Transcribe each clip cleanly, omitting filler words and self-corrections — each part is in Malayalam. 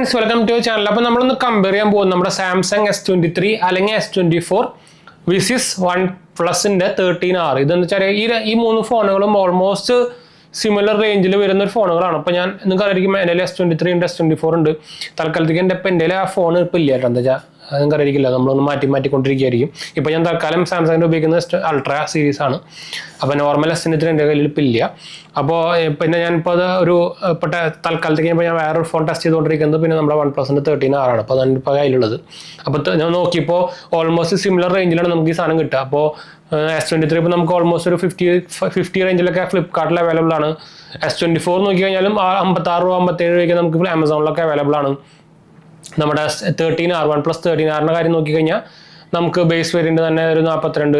Friends, welcome to channel. അപ്പോൾ നമ്മളൊന്ന് കമ്പയർ ചെയ്യാൻ പോകുന്നത് നമ്മുടെ സാംസങ് S23 അല്ലെങ്കിൽ S24 വിസിസ് OnePlusന്റെ 13R. ഇതെന്ന് വെച്ചാൽ ഈ മൂന്ന് ഫോണുകളും ഓൾമോസ്റ്റ് സിമിലർ റേഞ്ചിൽ വരുന്ന ഒരു ഫോണുകളാണ്. അപ്പോൾ ഞാൻ നിങ്ങൾക്ക് അറിയാം, എൻ്റെ S23 ഉണ്ട്, S24 ഉണ്ട്. തൽക്കാലത്തേക്ക് എൻ്റെ ആ ഫോൺ ഇപ്പോൾ ഇല്ല കേട്ടോ. എന്താ വെച്ചാൽ നിങ്ങൾക്ക് അറിയില്ല, നമ്മളൊന്ന് മാറ്റിക്കൊണ്ടിരിക്കുകയായിരിക്കും. ഇപ്പോൾ ഞാൻ തൽക്കാലം സാംസങ്ങിൻ്റെ ഉപയോഗിക്കുന്ന അൾട്രാ സീരീസ് ആണ്. അപ്പോൾ നോർമൽ S23 എൻ്റെ കയ്യിൽ ഇപ്പോൾ ഇല്ല. അപ്പോൾ പിന്നെ ഞാനിപ്പോൾ അത് ഇപ്പോൾ തൽക്കാലത്തേക്ക് ഞാൻ വേറൊരു ഫോൺ ടെസ്റ്റ് ചെയ്തുകൊണ്ടിരിക്കുന്നത് പിന്നെ നമ്മുടെ OnePlusന്റെ 13R ആണ്. അപ്പോൾ അതാണ് ഇപ്പോൾ കയ്യിലുള്ളത്. അപ്പോൾ ഞാൻ നോക്കിയപ്പോൾ ഓൾമോസ്റ്റ് സിമിലർ റേഞ്ചിലാണ് നമുക്ക് ഈ സാധനം കിട്ടുക. അപ്പോൾ S23 ഇപ്പോൾ നമുക്ക് ഓൾമോസ്റ്റ് ഒരു 50 റേഞ്ചിലൊക്കെ ഫ്ലിപ്കാർട്ടിൽ അവൈലബിൾ ആണ്. S24 നോക്കി കഴിഞ്ഞാലും 56 രൂപ 57 രൂപയ്ക്ക് നമുക്ക് ആമസോണിലൊക്കെ അവൈലബിൾ ആണ്. നമ്മുടെ 13R OnePlus 13Rന്റെ കാര്യം നോക്കിക്കഴിഞ്ഞാൽ നമുക്ക് ബേസ് വേരിയന്റ് തന്നെ ഒരു 42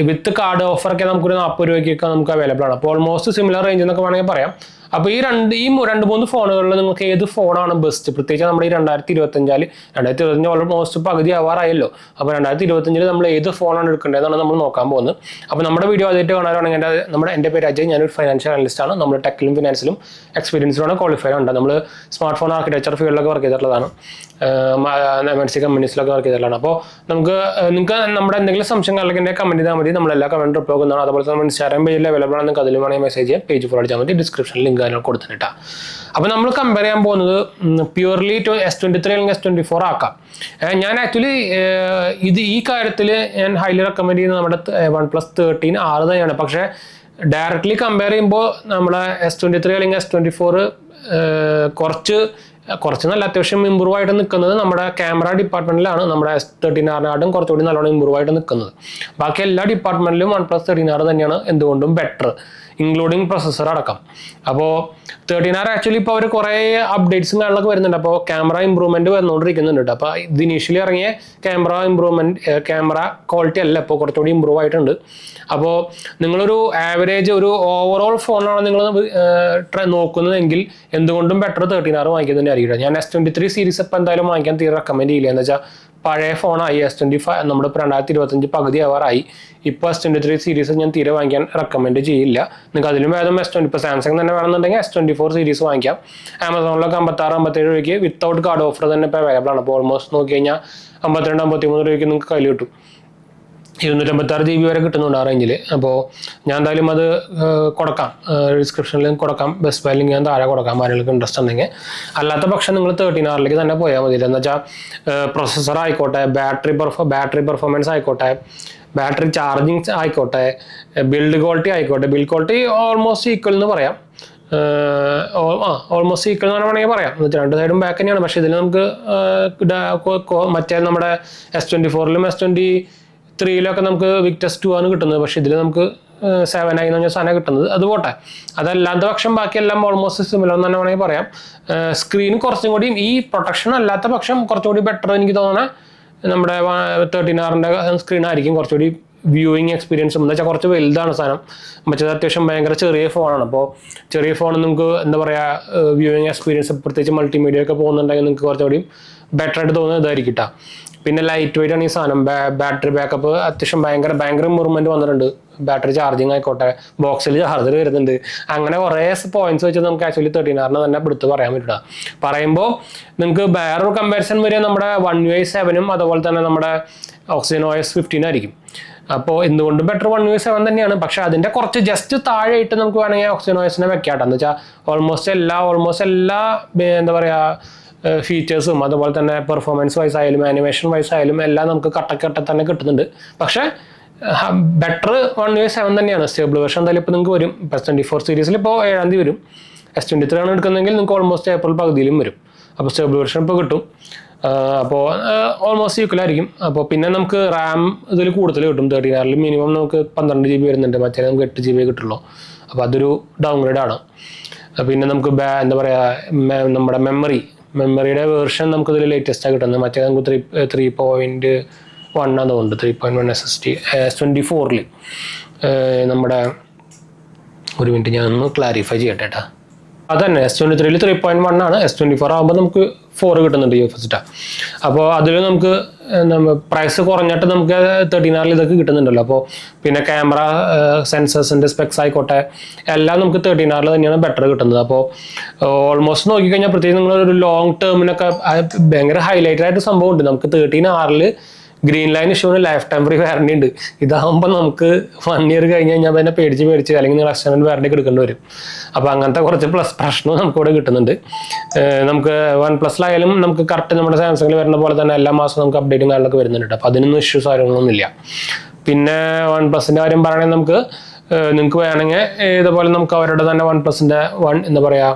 വിത്ത് കാർഡ് ഓഫറൊക്കെ നമുക്കൊരു 40 രൂപയ്ക്കൊക്കെ നമുക്ക് അവൈലബിൾ ആണ്. അപ്പോൾ ഓൾമോസ്റ്റ് സിമിലർ റേഞ്ച് എന്നൊക്കെ വേണമെങ്കിൽ പറയാം. അപ്പോൾ ഈ രണ്ട് മൂന്ന് ഫോണുകളിൽ നിങ്ങൾക്ക് ഏത് ഫോണാണ് ബെസ്റ്റ്? പ്രത്യേകിച്ച് നമ്മുടെ ഈ 2025 ഓൾമോസ്റ്റ് പകുതി ആവാറായല്ലോ. അപ്പോൾ 2025 നമ്മൾ ഏത് ഫോണാണ് എടുക്കേണ്ടതെന്നാണ് നമ്മൾ നോക്കാൻ പോകുന്നത്. അപ്പോൾ നമ്മുടെ വീഡിയോ ആദ്യമായിട്ട് കാണാനാണെങ്കിൽ എൻ്റെ പേര് അജയ്, ഞാനൊരു ഫൈനാൻഷ്യൽ അനലിസ്റ്റ് ആണ്. നമ്മൾ ടെക്കിലും ഫിനാൻസിലും എക്സ്പീരിയൻസിലാണ് ക്വാളിഫൈഡ് ഉണ്ട്. നമ്മൾ സ്മാർട്ട് ഫോൺ ആർക്കിടെക്ചർ ഫീൽഡിലൊക്കെ വർക്ക് ചെയ്തിട്ടുള്ളതാണ്, MNC കമ്പനീസിലൊക്കെ വർക്ക് ചെയ്തിട്ടുള്ളതാണ്. അപ്പോൾ നിങ്ങൾക്ക് നമ്മുടെ എന്തെങ്കിലും സംശയങ്ങൾ അല്ലെങ്കിൽ എൻ്റെ കമൻറ്റ് ചെയ്താൽ മതി, നമ്മളെല്ലാ കമൻറ്റും റിപ്ലൈ ചെയ്യുന്നതാണ്. അതുപോലെ തന്നെ ഇൻസ്റ്റാഗ്രാം പേജിൽ അവൈലബിൾ ആണ്, നിങ്ങൾക്ക് അതിലും വേണമെങ്കിൽ മെസ്സേജ് ചെയ്യാം, പേജ് ഫോളോ ചെയ്താൽ മതി, ഡിസ്ക്രിപ്ഷനിൽ ലിങ്ക് അതിനോട് കൊടുത്തിട്ടാണ്. അപ്പോൾ നമ്മൾ കമ്പയർ ചെയ്യാൻ പോകുന്നത് പ്യുവർലി S23 അല്ലെങ്കിൽ S24 ആക്കാം. ഞാൻ ആക്ച്വലി ഈ കാര്യത്തിൽ ഞാൻ ഹൈലി റെക്കമെൻഡ് ചെയ്യുന്നത് നമ്മുടെ OnePlus 13R തന്നെയാണ്. പക്ഷേ ഡയറക്റ്റ്ലി കമ്പയർ ചെയ്യുമ്പോൾ നമ്മുടെ S23 അല്ലെങ്കിൽ S24 കുറച്ച് നല്ല അത്യാവശ്യം ഇമ്പ്രൂവ് ആയിട്ട് നിൽക്കുന്നത് നമ്മുടെ ക്യാമറ ഡിപ്പാർട്ട്മെന്റിലാണ്. നമ്മുടെ S13Rനായിട്ടും കുറച്ചുകൂടി നല്ലോണം ഇമ്പ്രൂവ് ആയിട്ട് നിൽക്കുന്നത്. ബാക്കി എല്ലാ ഡിപ്പാർട്ട്മെന്റിലും OnePlus 13R തന്നെയാണ് എന്തുകൊണ്ടും ബെറ്റർ, ഇൻക്ലൂഡിങ് പ്രൊസസ്സർ അടക്കം. അപ്പോൾ 13R ആക്ച്വലി ഇപ്പോൾ അവർ കുറേ അപ്ഡേറ്റ്സും കാര്യങ്ങളൊക്കെ വരുന്നുണ്ട്. അപ്പോൾ ക്യാമറ ഇമ്പ്രൂവ്മെന്റ് വന്നുകൊണ്ടിരിക്കുന്നുണ്ട് കേട്ടോ. അപ്പോൾ ഇത് ഇനീഷ്യലി ഇറങ്ങിയ ക്യാമറ ക്വാളിറ്റി അല്ല, ഇപ്പോൾ കുറച്ചുകൂടി ഇമ്പ്രൂവ് ആയിട്ടുണ്ട്. അപ്പോൾ നിങ്ങളൊരു ആവറേജ് ഒരു ഓവറോൾ ഫോണാണ് നിങ്ങൾ നോക്കുന്നതെങ്കിൽ എന്തുകൊണ്ടും ബെറ്റർ 13R വാങ്ങിക്കുന്നത് തന്നെ ആയിരിക്കും. ഞാൻ S23 സീരീസ് ഇപ്പോൾ എന്തായാലും വാങ്ങിക്കാൻ തീരെ റെക്കമെൻഡ് ചെയ്യില്ല. എന്ന് വെച്ചാൽ പഴയ ഫോണായി S25, നമ്മുടെ 2025 പകുതി ആവാറായി. ഇപ്പോൾ S23 സീരീസ് ഞാൻ തീരെ വാങ്ങിക്കാൻ റെക്കമെൻഡ് ചെയ്യില്ല. നിങ്ങൾക്ക് അതിലും വേദം ഇപ്പോൾ സാംസങ് തന്നെ വേണമെന്നുണ്ടെങ്കിൽ S24 സീരീസ് വാങ്ങിക്കാം. ആമസോണിലൊക്കെ 56-57 രൂപയ്ക്ക് വിത്തൗട്ട് കാർഡ് ഓഫർ തന്നെ ഇപ്പോൾ അവൈലബിൾ ആണ്. അപ്പോൾ ഓൾമോസ്റ്റ് നോക്കി കഴിഞ്ഞാൽ 52-53 രൂപയ്ക്ക് നിങ്ങൾക്ക് കയ്യിൽ കിട്ടും. 256 GB വരെ കിട്ടുന്നുണ്ട് ആ റേഞ്ചിൽ. അപ്പോൾ ഞാൻ എന്തായാലും അത് കൊടുക്കാം, ഡിസ്ക്രിപ്ഷനിൽ കൊടുക്കാം, ബെസ്റ്റ് ബൈ ലിങ്ക് ഞാൻ താഴെ കൊടുക്കാം ആരെങ്കിലും ഇൻട്രസ്റ്റ് ഉണ്ടെങ്കിൽ. അല്ലാത്ത പക്ഷം നിങ്ങൾ 13Rലേക്ക് തന്നെ പോയാൽ മതി. എന്ന് വെച്ചാൽ പ്രൊസസ്സർ ആയിക്കോട്ടെ, ബാറ്ററി പെർഫോമൻസ് ആയിക്കോട്ടെ, ബാറ്ററി ചാർജിങ് ആയിക്കോട്ടെ, ബിൽഡ് ക്വാളിറ്റി ഓൾമോസ്റ്റ് ഈക്വൽ എന്ന് പറയാം. ഓൾമോസ്റ്റ് ഈക്വൽ എന്ന് വേണമെങ്കിൽ പറയാം. രണ്ട് സൈഡും ബാക്ക് തന്നെയാണ്. പക്ഷേ ഇതിൽ നമുക്ക് മറ്റേ നമ്മുടെ S24ലും S23 നമുക്ക് വിക്ടസ് 2 ആണ് കിട്ടുന്നത്. പക്ഷേ ഇതിൽ നമുക്ക് 7i എന്ന് പറഞ്ഞ സാധനം കിട്ടുന്നത്. അത് പോട്ടെ, അതല്ലാത്ത പക്ഷം ബാക്കിയെല്ലാം ഓൾമോസ്റ്റ് സിമിലർ എന്ന് തന്നെ വേണമെങ്കിൽ പറയാം. സ്ക്രീൻ കുറച്ചും കൂടി ഈ പ്രൊട്ടക്ഷൻ അല്ലാത്ത പക്ഷം കുറച്ചുകൂടി ബെറ്റർ എനിക്ക് തോന്നുന്നത് നമ്മുടെ 13Rന്റെ സ്ക്രീൻ ആയിരിക്കും. കുറച്ചുകൂടി വ്യൂയിങ് എക്സ്പീരിയൻസും എന്ന് വെച്ചാൽ കുറച്ച് വലുതാണ് സാധനം. മറ്റേത് അത്യാവശ്യം ഭയങ്കര ചെറിയ ഫോണാണ്. അപ്പോൾ ചെറിയ ഫോൺ നിങ്ങൾക്ക് എന്താ പറയുക, വ്യൂയിങ് എക്സ്പീരിയൻസ് പ്രത്യേകിച്ച് മൾട്ടിമീഡിയ ഒക്കെ പോകുന്നുണ്ടെങ്കിൽ നിങ്ങൾക്ക് കുറച്ചുകൂടി ബെറ്റർ ആയിട്ട് തോന്നുന്നത് ഇതായിരിക്കും കേട്ടോ. പിന്നെ ലൈറ്റ് വെയിറ്റ് ആണ് ഈ സാധനം. ബാറ്ററി ബാക്കപ്പ് അത്യാവശ്യം ഭയങ്കര ഇമ്പ്രൂവ്മെന്റ് വന്നിട്ടുണ്ട്. ബാറ്ററി ചാർജിങ് ആയിക്കോട്ടെ, ബോക്സിൽ ചാർജർ വരുന്നുണ്ട്. അങ്ങനെ കുറേ പോയിന്റ്സ് വെച്ച് നമുക്ക് ആക്ച്വലി 13Rനെ തന്നെ എടുത്ത് പറയാൻ പറ്റില്ല. പറയുമ്പോൾ നിങ്ങൾക്ക് വേറൊരു കമ്പാരിസൺ വരിക നമ്മുടെ One UI 7ഉം അതുപോലെ തന്നെ നമ്മുടെ OxygenOS 15 ആയിരിക്കും. അപ്പോൾ എന്തുകൊണ്ടും ബെറ്റർ One UI 7 തന്നെയാണ്. പക്ഷേ അതിൻ്റെ കുറച്ച് ജസ്റ്റ് താഴെയിട്ട് നമുക്ക് വേണമെങ്കിൽ OxygenOSനെ വെക്കാട്ടോ. എന്ന് വെച്ചാൽ ഓൾമോസ്റ്റ് എല്ലാ എന്താ പറയുക ഫീച്ചേഴ്സും അതുപോലെ തന്നെ പെർഫോമൻസ് വൈസ് ആയാലും ആനിമേഷൻ വൈസ് ആയാലും എല്ലാം നമുക്ക് കട്ട തന്നെ കിട്ടുന്നുണ്ട്. പക്ഷേ ബെറ്റർ One UI 7 തന്നെയാണ്. സ്റ്റേബിൾ വേർഷൻ എന്തായാലും ഇപ്പോൾ നിങ്ങൾക്ക് വരും. S24 സീരീസിൽ ഇപ്പോൾ 7ാം തീയതി വരും. S23 ആണ് എടുക്കുന്നതെങ്കിൽ നിങ്ങൾക്ക് ഓൾമോസ്റ്റ് ഏപ്രിൽ പകുതിയിലും വരും. അപ്പോൾ സ്റ്റേബിൾ വേർഷൻ ഇപ്പോൾ കിട്ടും. അപ്പോൾ ഓൾമോസ്റ്റ് ഈക്വൽ ആയിരിക്കും. അപ്പോൾ പിന്നെ നമുക്ക് റാം ഇതിൽ കൂടുതൽ കിട്ടും. 13Rൽ മിനിമം നമുക്ക് 12 GB വരുന്നുണ്ട്, മറ്റേ നമുക്ക് 8 GB കിട്ടുള്ളൂ. അപ്പോൾ അതൊരു ഡൗൺഗ്രേഡ് ആണ്. പിന്നെ നമുക്ക് എന്താ പറയുക, നമ്മുടെ മെമ്മറിയുടെ വേർഷൻ നമുക്ക് ഇതിൽ ലേറ്റസ്റ്റ് ആയി കിട്ടുന്നത്. മറ്റേ നമുക്ക് 3.1 ആണ് തോന്നുന്നുണ്ട്, 3.1 SSD S24ൽ. നമ്മുടെ ഒരു മിനിറ്റ് ഞാൻ ഒന്ന് ക്ലാരിഫൈ ചെയ്യട്ടെ കേട്ടോ. അതന്നെ S23 3.1 ആണ്, S24 ആകുമ്പോൾ നമുക്ക് 4 കിട്ടുന്നുണ്ട് UFS. അപ്പോൾ അതിൽ നമുക്ക് പ്രൈസ് കുറഞ്ഞിട്ട് നമുക്ക് 13R ഇതൊക്കെ കിട്ടുന്നുണ്ടല്ലോ. അപ്പോൾ പിന്നെ ക്യാമറ സെൻസേഴ്സിൻ്റെ സ്പെക്സ് ആയിക്കോട്ടെ എല്ലാം നമുക്ക് 13R തന്നെയാണ് ബെറ്റർ കിട്ടുന്നത്. അപ്പോൾ ഓൾമോസ്റ്റ് നോക്കിക്കഴിഞ്ഞാൽ പ്രത്യേകിച്ച് നിങ്ങളൊരു ലോങ് ടേമിനൊക്കെ ഭയങ്കര ഹൈലൈറ്റഡ് ആയിട്ട് സംഭവം ഉണ്ട്. നമുക്ക് 13R ഗ്രീൻ ലൈൻ ഇഷ്യൂവിന് ലൈഫ് ടൈം ഫ്രീ വാറണ്ടി ഉണ്ട്. ഇതാകുമ്പോൾ നമുക്ക് 1 ഇയർ കഴിഞ്ഞ് കഴിഞ്ഞാൽ തന്നെ പേടിച്ച് അല്ലെങ്കിൽ നിങ്ങൾ എക്സ്റ്റൻഡ് വാറണ്ടി എടുക്കേണ്ടി വരും. അപ്പോൾ അങ്ങനത്തെ കുറച്ച് പ്രശ്നവും നമുക്കിവിടെ കിട്ടുന്നുണ്ട്. നമുക്ക് OnePlusലായാലും നമുക്ക് കറക്റ്റ് നമ്മുടെ സാംസങ്ങിൽ വരുന്ന പോലെ തന്നെ എല്ലാ മാസവും നമുക്ക് അപ്ഡേറ്റും കാര്യങ്ങളൊക്കെ വരുന്നുണ്ട്. അപ്പോൾ അതിനൊന്നും ഇഷ്യൂസ് കാര്യങ്ങളൊന്നും ഇല്ല. പിന്നെ OnePlusൻ്റെ കാര്യം പറയുകയാണെങ്കിൽ നിങ്ങൾക്ക് വേണമെങ്കിൽ ഇതുപോലെ നമുക്ക് അവരുടെ തന്നെ OnePlusൻ്റെ എന്താ പറയുക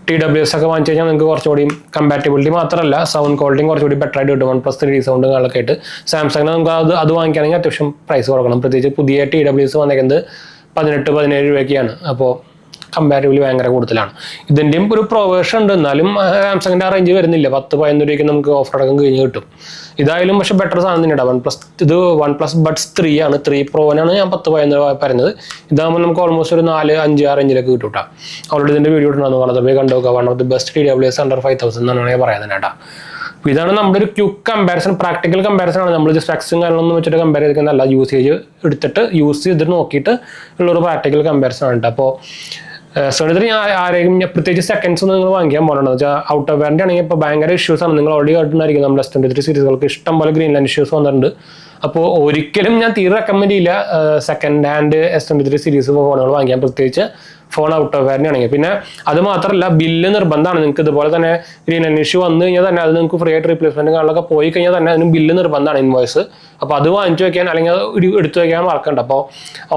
TWS ഒക്കെ വാങ്ങിച്ചു കഴിഞ്ഞാൽ നിങ്ങൾക്ക് കുറച്ചുകൂടി കമ്പാറ്റബിലിറ്റി മാത്രമല്ല സൗണ്ട് ക്വാളിറ്റിയും കുറച്ചുകൂടി ബെറ്റർ ആയിട്ട് കിട്ടും. OnePlus 3D സൗണ്ട് കാര്യങ്ങളൊക്കെ ആയിട്ട് സാംസങ്ങിന് നമുക്ക് അത് വാങ്ങിക്കുകയാണെങ്കിൽ അത്യാവശ്യം പ്രൈസ് കൊടുക്കണം. പ്രത്യേകിച്ച് പുതിയ TWS വന്നേക്കുന്നത് 18-17 രൂപയ്ക്കാണ്. അപ്പോൾ കമ്പാരിറ്റീവ്ലി ഭയങ്കര കൂടുതലാണ്. ഇതിൻ്റെയും ഒരു പ്രൊവേഷൻ ഉണ്ട്, എന്നാലും സാംസങ്ങിൻ്റെ ആ റേഞ്ച് വരുന്നില്ല. 10-11 രൂപയ്ക്ക് നമുക്ക് ഓഫർ അടക്കം കഴിഞ്ഞ് കിട്ടും. ഇതായാലും പക്ഷേ ബെറ്റർ സാധനം തന്നെയാണ്. OnePlus Buds 3 ആണ്, 3 Proനാണ് ഞാൻ 10-11 രൂപ പറയുന്നത്. ഇതാകുമ്പോൾ നമുക്ക് ഓൾമോസ്റ്റ് ഒരു 4-5-6 റേഞ്ചിലേക്ക് കിട്ടും കേട്ടോ. ഓൾറെഡി ഇതിൻ്റെ വീഡിയോ ഉണ്ടാകുന്നു, വളരെ പോയി കണ്ടുനോക്കുക. One of the best TWS under 5000 എന്നാണ് ഞാൻ പറയുന്നത് കേട്ടോ. അപ്പോൾ ഇതാണ് നമ്മുടെ ഒരു ക്വിക്ക് കമ്പാരിസൺ, പ്രാക്ടിക്കൽ കമ്പാരിസൺ ആണ്. നമ്മൾ സ്പെക്സും കാര്യങ്ങളൊന്നും വെച്ചിട്ട് കമ്പയർ ചെയ്തിരിക്കുന്നതല്ല, യൂസേജ് എടുത്തിട്ട് യൂസ് ചെയ്തിട്ട് നോക്കിയിട്ട് ഉള്ളൊരു പ്രാക്ടിക്കൽ കമ്പാരിസൺ ആണ് കേട്ടോ. അപ്പോൾ S23 ആരെയും പ്രത്യേകിച്ച് സെക്കൻഡ്സ് ഒന്നും നിങ്ങൾ വാങ്ങിക്കാൻ പോകണമെന്ന് വെച്ചാൽ ഔട്ട് ഓഫ് വാറണ്ടി ആണെങ്കിൽ ഇപ്പോൾ ഭയങ്കര ഇഷ്യൂസ് ആണ്. നിങ്ങൾ ഓൾറെഡി കണ്ടിട്ടുണ്ടായിരിക്കും നമ്മുടെ S23 സീരീസുകൾക്ക് ഇഷ്ടം പോലെ ഗ്രീൻ ലൈൻ ഇഷ്യൂസ് വന്നിട്ടുണ്ട്. അപ്പോൾ ഒരിക്കലും ഞാൻ തീരെ റെക്കമെൻഡ് ചെയ്യില്ല സെക്കൻഡ് ഹാൻഡ് S23 സീരീസ് ഫോണുകൾ വാങ്ങിക്കാൻ, പ്രത്യേകിച്ച് ഫോൺ ഔട്ട് ഓഫ് വാറണ്ടി ആണെങ്കിൽ. പിന്നെ അത് മാത്രമല്ല ബില്ല് നിർബന്ധമാണ്. നിങ്ങൾക്ക് ഇതുപോലെ തന്നെ ഗ്രീൻ ലൈൻ ഇഷ്യൂ വന്നു കഴിഞ്ഞാൽ തന്നെ അത് നിങ്ങൾക്ക് ഫ്രീ ആയിട്ട് റീപ്ലേസ്മെന്റ് കാര്യങ്ങളൊക്കെ പോയി കഴിഞ്ഞാൽ തന്നെ അതിന് ബില്ല് നിർബന്ധമാണ്, ഇൻവോയ്സ്. അപ്പോൾ അത് വാങ്ങിച്ചു വെക്കാൻ അല്ലെങ്കിൽ എടുത്തു വെക്കാൻ മറക്കണ്ട. അപ്പോൾ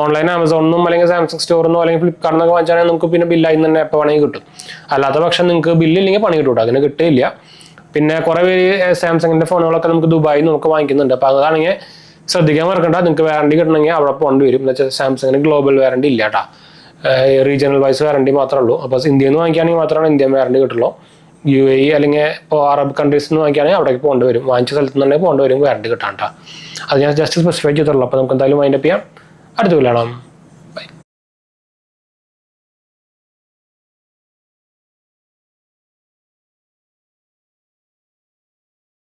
ഓൺലൈൻ ആമസോണിനും അല്ലെങ്കിൽ സാംസങ് സ്റ്റോറിനോ അല്ലെങ്കിൽ ഫ്ലിപ്കാർട്ടിനൊക്കെ വാങ്ങിച്ചാൽ നമുക്ക് പിന്നെ ബില്ലായി തന്നെ എപ്പോൾ വേണമെങ്കിൽ കിട്ടും. അല്ലാത്ത പക്ഷം നിങ്ങൾക്ക് ബില്ലില്ലെങ്കിൽ പണി കിട്ടും, അതിന് കിട്ടില്ല. പിന്നെ കുറേ പേര് സാംസങ്ങിൻ്റെ ഫോണുകളൊക്കെ നമുക്ക് ദുബായിൽ നമുക്ക് വാങ്ങിക്കുന്നുണ്ട്. അപ്പോൾ അതാണെങ്കിൽ ശ്രദ്ധിക്കാൻ മറക്കണ്ട. നിങ്ങൾക്ക് വാറണ്ടി കിട്ടണമെങ്കിൽ അവിടെ പോകേണ്ടി വരും. എന്ന് വെച്ചാൽ സാംസങ്ങിന് ഗ്ലോബൽ വാറണ്ടി ഇല്ല കേട്ടോ, റീജിയണൽ വൈസ് വാറണ്ടി മാത്രമേ ഉള്ളൂ. അപ്പോൾ ഇന്ത്യയിൽ നിന്ന് വാങ്ങിക്കുകയാണെങ്കിൽ മാത്രമാണ് ഇന്ത്യൻ വാറണ്ടി കിട്ടുള്ളൂ. UAE അല്ലെങ്കിൽ ഇപ്പോൾ അറബ് കൺട്രീസിൽ നിന്ന് വാങ്ങിക്കുകയാണെങ്കിൽ അവിടേക്ക് പോകേണ്ടി വരും. വാങ്ങിച്ച സ്ഥലത്ത് നിന്ന് തന്നെ പോകേണ്ടി വരും വാറണ്ടി കിട്ടാൻ കേട്ടോ. അത് ഞാൻ ജസ്റ്റ് സ്പെസിഫൈ ചെയ്തിട്ടുള്ളൂ. അപ്പോൾ നമുക്ക് എന്തായാലും വൈൻഡപ്പ് ചെയ്യാം. അടുത്ത വീഡിയോ കാണാം.